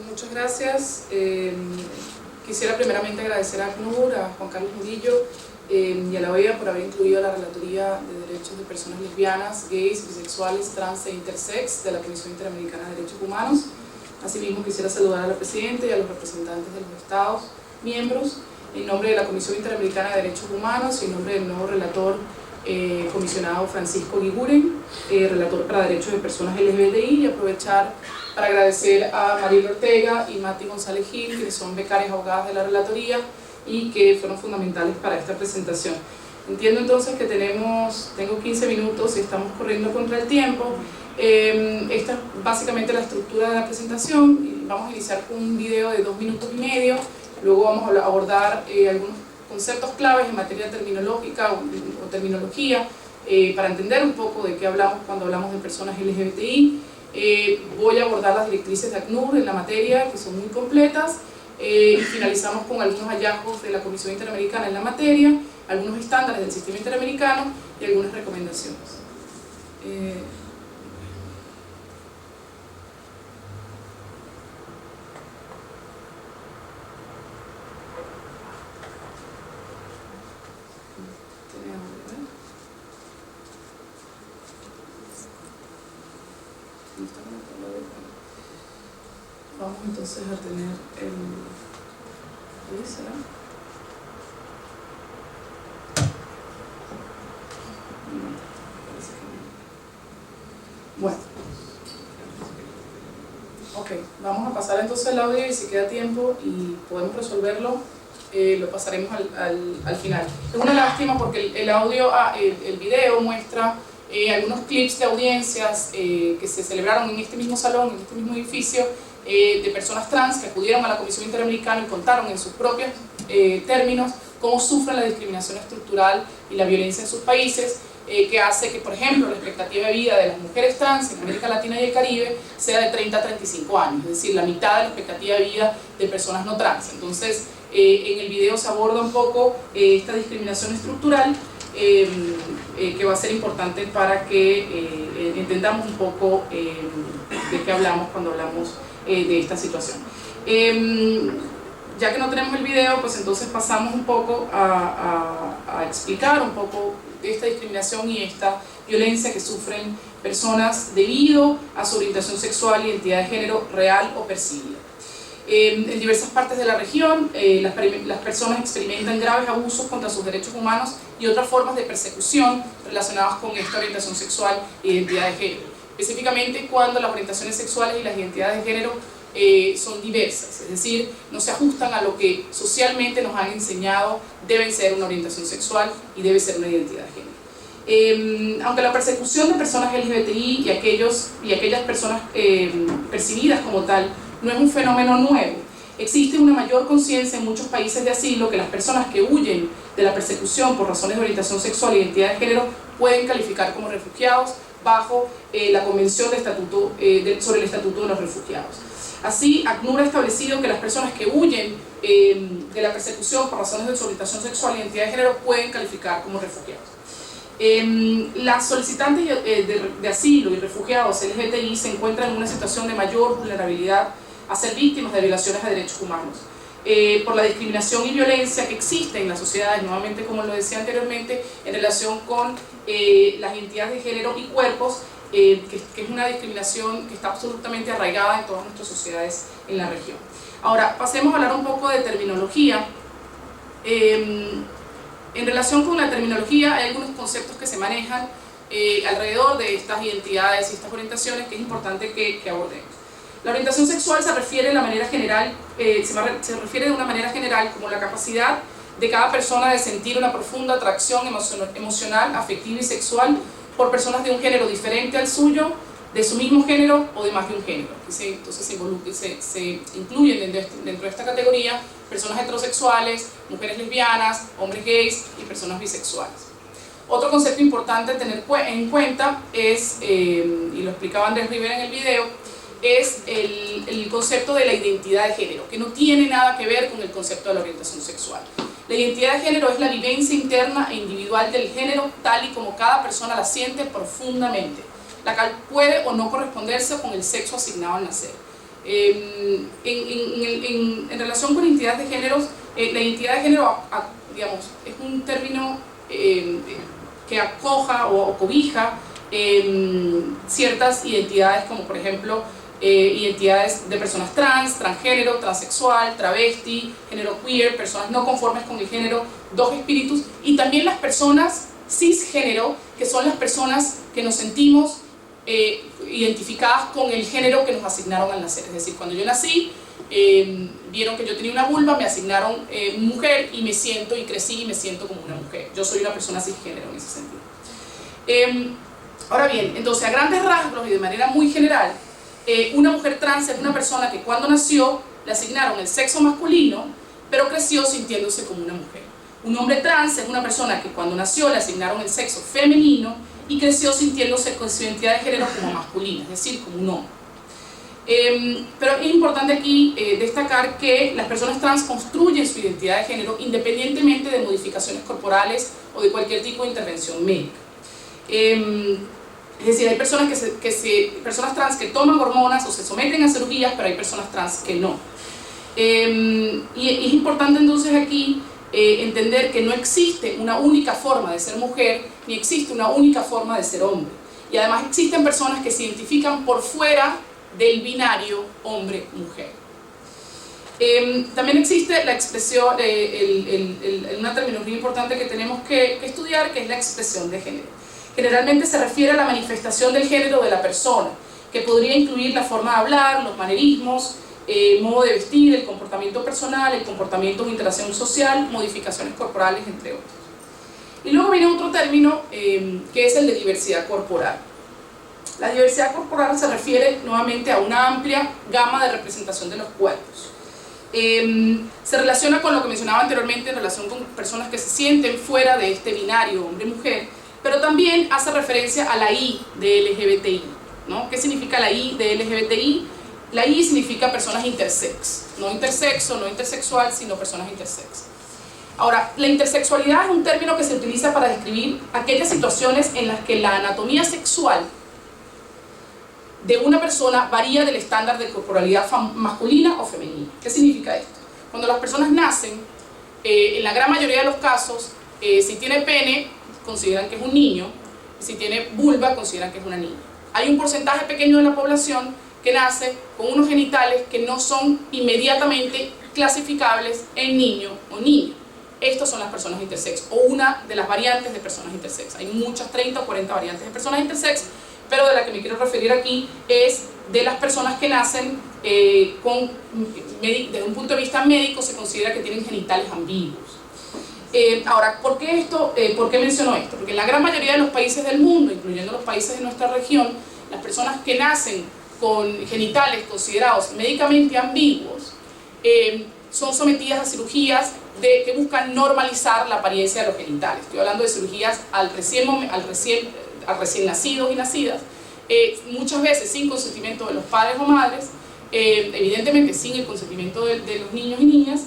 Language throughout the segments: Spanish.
Muchas gracias. Quisiera primeramente agradecer a ACNUR, a Juan Carlos Murillo y a la OEA por haber incluido la Relatoría de Derechos de Personas Lesbianas, Gays, Bisexuales, Trans e Intersex de la Comisión Interamericana de Derechos Humanos. Asimismo, quisiera saludar a la Presidenta y a los representantes de los Estados miembros en nombre de la Comisión Interamericana de Derechos Humanos y en nombre del nuevo relator comisionado Francisco Guiguren, relator para derechos de personas LGBTI, y aprovechar para agradecer a Mariela Ortega y Mati González Gil, que son becarias abogadas de la relatoría y que fueron fundamentales para esta presentación. Entiendo entonces que tengo 15 minutos y estamos corriendo contra el tiempo. Esta es básicamente la estructura de la presentación. Vamos a iniciar con un video de 2 minutos y medio, luego vamos a abordar algunos conceptos claves en materia terminológica o terminología para entender un poco de qué hablamos cuando hablamos de personas LGBTI. Voy a abordar las directrices de ACNUR en la materia, que son muy completas, y finalizamos con algunos hallazgos de la Comisión Interamericana en la materia, algunos estándares del sistema interamericano y algunas recomendaciones. Vamos entonces a tener ¿ahí será? Bueno, ok, vamos a pasar entonces el audio y si queda tiempo y podemos resolverlo, lo pasaremos al final. Es una lástima porque el video muestra algunos clips de audiencias que se celebraron en este mismo salón, en este mismo edificio, de personas trans que acudieron a la Comisión Interamericana y contaron en sus propios términos cómo sufren la discriminación estructural y la violencia en sus países, que hace que, por ejemplo, la expectativa de vida de las mujeres trans en América Latina y el Caribe sea de 30 a 35 años, es decir, la mitad de la expectativa de vida de personas no trans. Entonces, en el video se aborda un poco esta discriminación estructural, que va a ser importante para que entendamos un poco de qué hablamos cuando hablamos de esta situación. Ya que no tenemos el video, pues entonces pasamos un poco a explicar un poco de esta discriminación y esta violencia que sufren personas debido a su orientación sexual y identidad de género real o percibida. En diversas partes de la región, las personas experimentan graves abusos contra sus derechos humanos y otras formas de persecución relacionadas con esta orientación sexual e identidad de género, específicamente cuando las orientaciones sexuales y las identidades de género son diversas, es decir, no se ajustan a lo que socialmente nos han enseñado deben ser una orientación sexual y debe ser una identidad de género. Aunque la persecución de personas LGBTI y aquellas personas percibidas como tal no es un fenómeno nuevo, existe una mayor conciencia en muchos países de asilo que las personas que huyen de la persecución por razones de orientación sexual e identidad de género pueden calificar como refugiados bajo la Convención sobre el Estatuto de los Refugiados. Así, ACNUR ha establecido que las personas que huyen de la persecución por razones de su orientación sexual e identidad de género pueden calificar como refugiados. Las solicitantes de asilo y refugiados LGBTI se encuentran en una situación de mayor vulnerabilidad a ser víctimas de violaciones de derechos humanos, por la discriminación y violencia que existe en las sociedades, nuevamente como lo decía anteriormente, en relación con las identidades de género y cuerpos, que es una discriminación que está absolutamente arraigada en todas nuestras sociedades en la región. Ahora, pasemos a hablar un poco de terminología. En relación con la terminología, hay algunos conceptos que se manejan alrededor de estas identidades y estas orientaciones que es importante que abordemos. La orientación sexual se refiere de una manera general como la capacidad de cada persona de sentir una profunda atracción emocional, afectiva y sexual por personas de un género diferente al suyo, de su mismo género o de más de un género. Entonces se incluyen dentro de esta categoría personas heterosexuales, mujeres lesbianas, hombres gays y personas bisexuales. Otro concepto importante a tener en cuenta es, y lo explicaba Andrés Rivera en el video, es el concepto de la identidad de género, que no tiene nada que ver con el concepto de la orientación sexual. La identidad de género es la vivencia interna e individual del género tal y como cada persona la siente profundamente. la cual puede o no corresponderse con el sexo asignado al nacer. En relación con identidades de géneros, la identidad de género, digamos, es un término que acoja o cobija ciertas identidades, como por ejemplo identidades de personas trans, transgénero, transexual, travesti, género queer, personas no conformes con el género, dos espíritus, y también las personas cisgénero, que son las personas que nos sentimos identificadas con el género que nos asignaron al nacer. Es decir, cuando yo nací, vieron que yo tenía una vulva, me asignaron mujer y me siento y crecí y me siento como una mujer. Yo soy una persona cisgénero en ese sentido. Ahora bien, entonces a grandes rasgos y de manera muy general, una mujer trans es una persona que cuando nació le asignaron el sexo masculino, pero creció sintiéndose como una mujer. Un hombre trans es una persona que cuando nació le asignaron el sexo femenino y creció sintiéndose con su identidad de género como masculina, es decir, como un hombre. Pero es importante aquí destacar que las personas trans construyen su identidad de género independientemente de modificaciones corporales o de cualquier tipo de intervención médica. Es decir, hay personas, personas trans que toman hormonas o se someten a cirugías, pero hay personas trans que no. Y es importante entonces aquí entender que no existe una única forma de ser mujer, ni existe una única forma de ser hombre. Y además existen personas que se identifican por fuera del binario hombre-mujer. También existe la expresión, una terminología importante que tenemos que estudiar, que es la expresión de género. Generalmente se refiere a la manifestación del género de la persona, que podría incluir la forma de hablar, los manerismos, modo de vestir, el comportamiento personal, el comportamiento de interacción social, modificaciones corporales, entre otros. Y luego viene otro término que es el de diversidad corporal. La diversidad corporal se refiere nuevamente a una amplia gama de representación de los cuerpos. Se relaciona con lo que mencionaba anteriormente en relación con personas que se sienten fuera de este binario hombre-mujer, pero también hace referencia a la I de LGBTI, ¿no? ¿Qué significa la I de LGBTI? La I significa personas intersex, no intersexo, no intersexual, sino personas intersex. Ahora, la intersexualidad es un término que se utiliza para describir aquellas situaciones en las que la anatomía sexual de una persona varía del estándar de corporalidad masculina o femenina. ¿Qué significa esto? Cuando las personas nacen, en la gran mayoría de los casos, si tiene pene, consideran que es un niño, y si tiene vulva, consideran que es una niña. Hay un porcentaje pequeño de la población que nace con unos genitales que no son inmediatamente clasificables en niño o niña. Estas son las personas intersex, o una de las variantes de personas intersex. Hay muchas, 30 o 40 variantes de personas intersex, pero de la que me quiero referir aquí es de las personas que nacen desde un punto de vista médico, se considera que tienen genitales ambiguos. Ahora, ¿por qué menciono esto? Porque en la gran mayoría de los países del mundo, incluyendo los países de nuestra región, las personas que nacen con genitales considerados médicamente ambiguos son sometidas a cirugías que buscan normalizar la apariencia de los genitales. Estoy hablando de cirugías al recién nacidos y nacidas, muchas veces sin consentimiento de los padres o madres, evidentemente sin el consentimiento de los niños y niñas,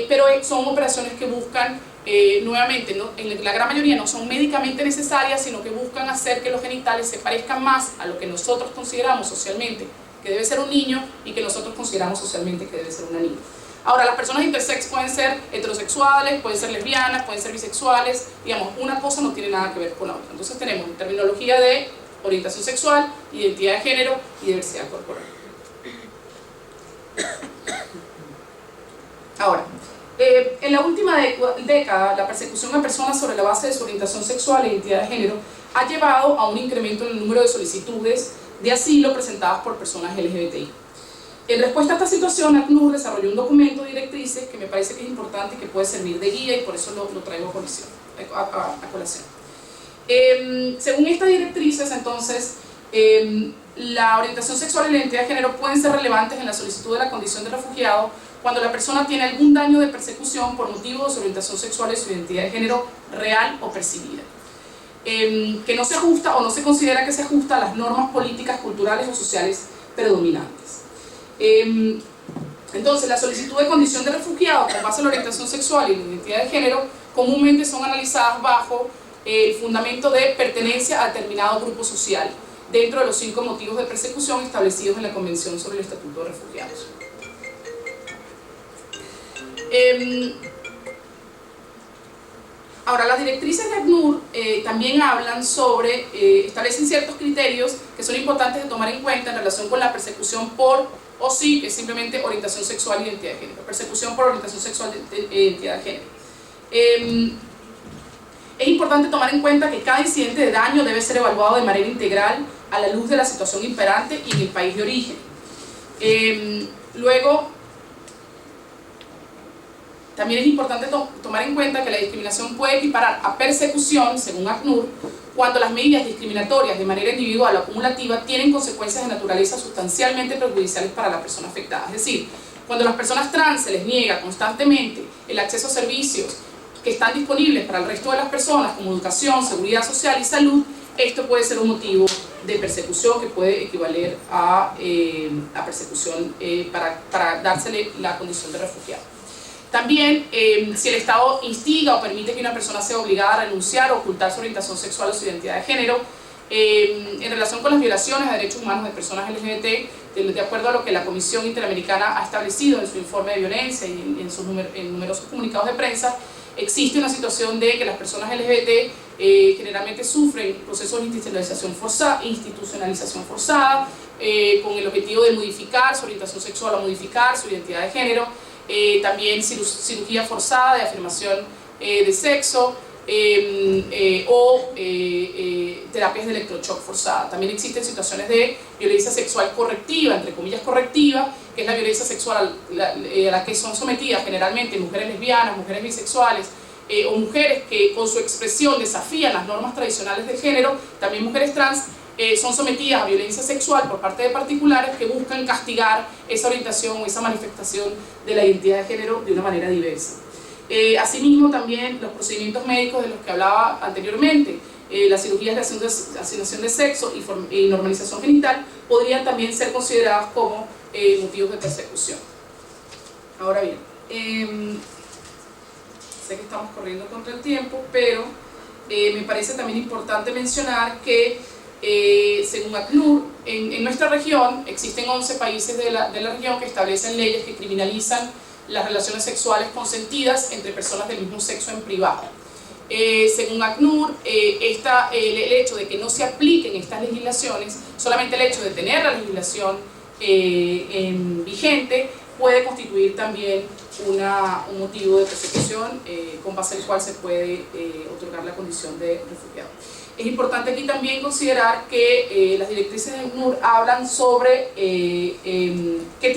pero son operaciones que buscan nuevamente, en la gran mayoría no son médicamente necesarias, sino que buscan hacer que los genitales se parezcan más a lo que nosotros consideramos socialmente que debe ser un niño y que nosotros consideramos socialmente que debe ser una niña. Ahora, las personas intersex pueden ser heterosexuales, pueden ser lesbianas, pueden ser bisexuales, digamos, una cosa no tiene nada que ver con la otra. Entonces tenemos terminología de orientación sexual, identidad de género y diversidad corporal. Ahora, en la última década, la persecución a personas sobre la base de su orientación sexual e identidad de género ha llevado a un incremento en el número de solicitudes de asilo presentadas por personas LGBTI. En respuesta a esta situación, ACNUR desarrolló un documento de directrices que me parece que es importante y que puede servir de guía, y por eso lo traigo a colación. Según estas directrices, entonces, la orientación sexual y la identidad de género pueden ser relevantes en la solicitud de la condición de refugiado cuando la persona tiene algún daño de persecución por motivo de su orientación sexual y su identidad de género real o percibida, que no se ajusta o no se considera que se ajusta a las normas políticas, culturales o sociales predominantes. Entonces, la solicitud de condición de refugiado con base en la orientación sexual y la identidad de género comúnmente son analizadas bajo el fundamento de pertenencia a determinado grupo social, dentro de los 5 motivos de persecución establecidos en la Convención sobre el Estatuto de Refugiados. Ahora, las directrices de ACNUR también hablan sobre, establecen ciertos criterios que son importantes de tomar en cuenta en relación con la persecución por o sí, que es simplemente orientación sexual e identidad de género. Persecución por orientación sexual e identidad de género. Es importante tomar en cuenta que cada incidente de daño debe ser evaluado de manera integral a la luz de la situación imperante y en el país de origen. Luego, también es importante tomar en cuenta que la discriminación puede equiparar a persecución, según ACNUR, cuando las medidas discriminatorias de manera individual o acumulativa tienen consecuencias de naturaleza sustancialmente perjudiciales para la persona afectada. Es decir, cuando a las personas trans se les niega constantemente el acceso a servicios que están disponibles para el resto de las personas, como educación, seguridad social y salud, esto puede ser un motivo de persecución que puede equivaler a persecución para dársele la condición de refugiado. También, si el Estado instiga o permite que una persona sea obligada a renunciar o ocultar su orientación sexual o su identidad de género, en relación con las violaciones a derechos humanos de personas LGBT, de acuerdo a lo que la Comisión Interamericana ha establecido en su informe de violencia y en numerosos comunicados de prensa, existe una situación de que las personas LGBT generalmente sufren procesos de institucionalización forzada con el objetivo de modificar su orientación sexual o modificar su identidad de género. También cirugía forzada de afirmación de sexo o terapias de electroshock forzada. También existen situaciones de violencia sexual correctiva, entre comillas correctiva, que es la violencia sexual a la que son sometidas generalmente mujeres lesbianas, mujeres bisexuales o mujeres que con su expresión desafían las normas tradicionales de género, también mujeres trans, son sometidas a violencia sexual por parte de particulares que buscan castigar esa orientación o esa manifestación de la identidad de género de una manera diversa. Asimismo, también los procedimientos médicos de los que hablaba anteriormente, las cirugías de asignación de sexo y normalización genital podrían también ser consideradas como motivos de persecución. Ahora bien, sé que estamos corriendo contra el tiempo, pero me parece también importante mencionar que según ACNUR, en nuestra región existen 11 países de la región que establecen leyes que criminalizan las relaciones sexuales consentidas entre personas del mismo sexo en privado. Según ACNUR, el hecho de que no se apliquen estas legislaciones, solamente el hecho de tener la legislación vigente, puede constituir también un motivo de persecución con base al cual se puede otorgar la condición de refugiado. Es importante aquí también considerar que las directrices de ACNUR hablan sobre qué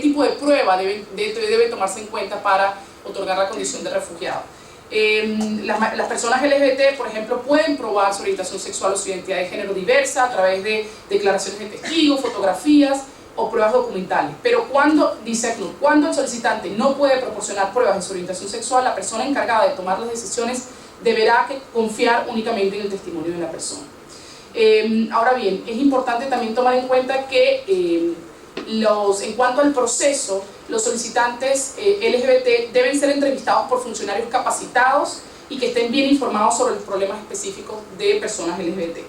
tipo de prueba debe tomarse en cuenta para otorgar la condición de refugiado. Las personas LGBT, por ejemplo, pueden probar su orientación sexual o su identidad de género diversa a través de declaraciones de testigos, fotografías o pruebas documentales. Pero dice ACNUR, cuando el solicitante no puede proporcionar pruebas de su orientación sexual, la persona encargada de tomar las decisiones deberá confiar únicamente en el testimonio de la persona. Ahora bien, es importante también tomar en cuenta que en cuanto al proceso, los solicitantes LGBT deben ser entrevistados por funcionarios capacitados y que estén bien informados sobre los problemas específicos de personas LGBT.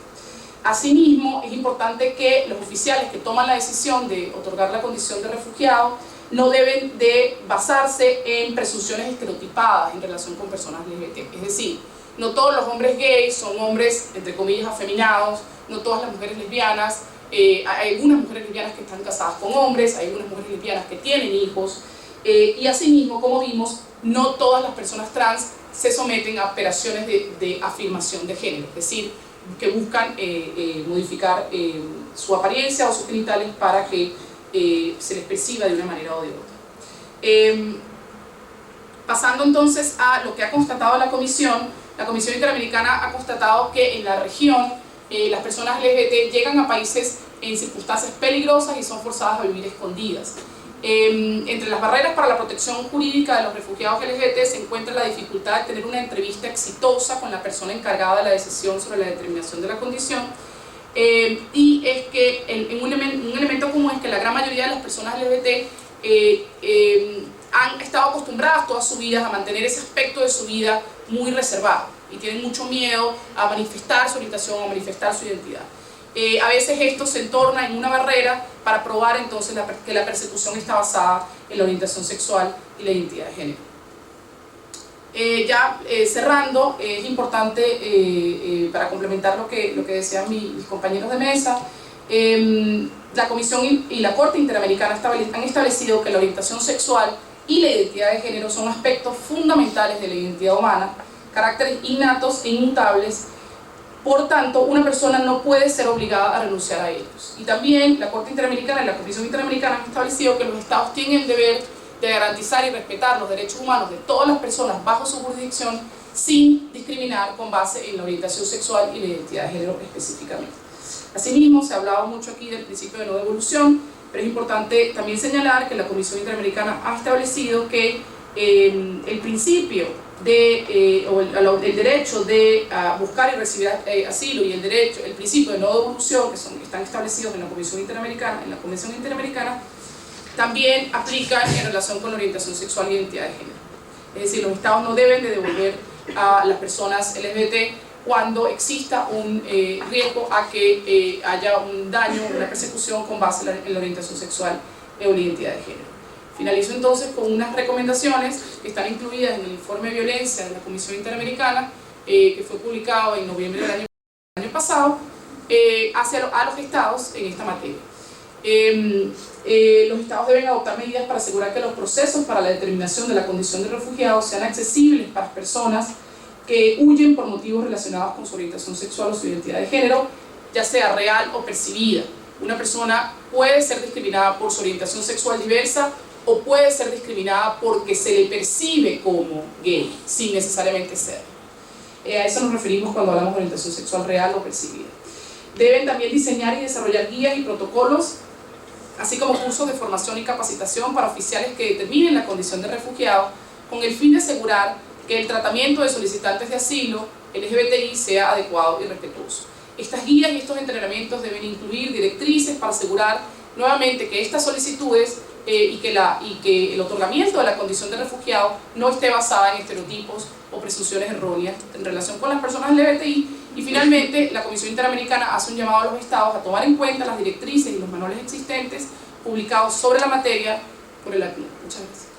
Asimismo, es importante que los oficiales que toman la decisión de otorgar la condición de refugiado no deben de basarse en presunciones estereotipadas en relación con personas LGBT. Es decir, no todos los hombres gays son hombres, entre comillas, afeminados, no todas las mujeres lesbianas, hay algunas mujeres lesbianas que están casadas con hombres, hay algunas mujeres lesbianas que tienen hijos, y asimismo, como vimos, no todas las personas trans se someten a operaciones de afirmación de género, es decir, que buscan modificar su apariencia o sus genitales para que se les perciba de una manera o de otra. Pasando entonces a lo que ha constatado la Comisión Interamericana ha constatado que en la región las personas LGBT llegan a países en circunstancias peligrosas y son forzadas a vivir escondidas. Entre las barreras para la protección jurídica de los refugiados LGBT se encuentra la dificultad de tener una entrevista exitosa con la persona encargada de la decisión sobre la determinación de la condición. Y es que un elemento común es que la gran mayoría de las personas LGBT han estado acostumbradas toda su vida a mantener ese aspecto de su vida muy reservado y tienen mucho miedo a manifestar su orientación, a manifestar su identidad. a veces esto se entorna en una barrera para probar entonces que la persecución está basada en la orientación sexual y la identidad de género. Cerrando, es importante, para complementar lo que decían mis compañeros de mesa, la Comisión y la Corte Interamericana han establecido que la orientación sexual y la identidad de género son aspectos fundamentales de la identidad humana, caracteres innatos e inmutables. Por tanto, una persona no puede ser obligada a renunciar a ellos. Y también la Corte Interamericana y la Comisión Interamericana han establecido que los Estados tienen el deber de garantizar y respetar los derechos humanos de todas las personas bajo su jurisdicción sin discriminar con base en la orientación sexual y la identidad de género específicamente. Asimismo, se ha hablado mucho aquí del principio de no devolución, pero es importante también señalar que la Comisión Interamericana ha establecido que el principio el derecho de buscar y recibir asilo y el principio de no devolución, que están establecidos en la Comisión Interamericana, también aplican en relación con la orientación sexual y identidad de género. Es decir, los Estados no deben de devolver a las personas LGBT cuando exista un riesgo a que haya un daño, una persecución con base en la orientación sexual o la identidad de género. Finalizo entonces con unas recomendaciones que están incluidas en el informe de violencia de la Comisión Interamericana, que fue publicado en noviembre del año pasado, a los Estados en esta materia. Los Estados deben adoptar medidas para asegurar que los procesos para la determinación de la condición de refugiado sean accesibles para personas que huyen por motivos relacionados con su orientación sexual o su identidad de género, ya sea real o percibida. Una persona puede ser discriminada por su orientación sexual diversa o puede ser discriminada porque se le percibe como gay, sin necesariamente ser. A eso nos referimos cuando hablamos de orientación sexual real o percibida. Deben también diseñar y desarrollar guías y protocolos, así como cursos de formación y capacitación para oficiales que determinen la condición de refugiado, con el fin de asegurar que el tratamiento de solicitantes de asilo LGBTI sea adecuado y respetuoso. Estas guías y estos entrenamientos deben incluir directrices para asegurar nuevamente que estas solicitudes y que el otorgamiento de la condición de refugiado no esté basada en estereotipos o presunciones erróneas en relación con las personas LGBTI. Y finalmente, la Comisión Interamericana hace un llamado a los Estados a tomar en cuenta las directrices y los manuales existentes publicados sobre la materia por el ACNUR. Muchas gracias.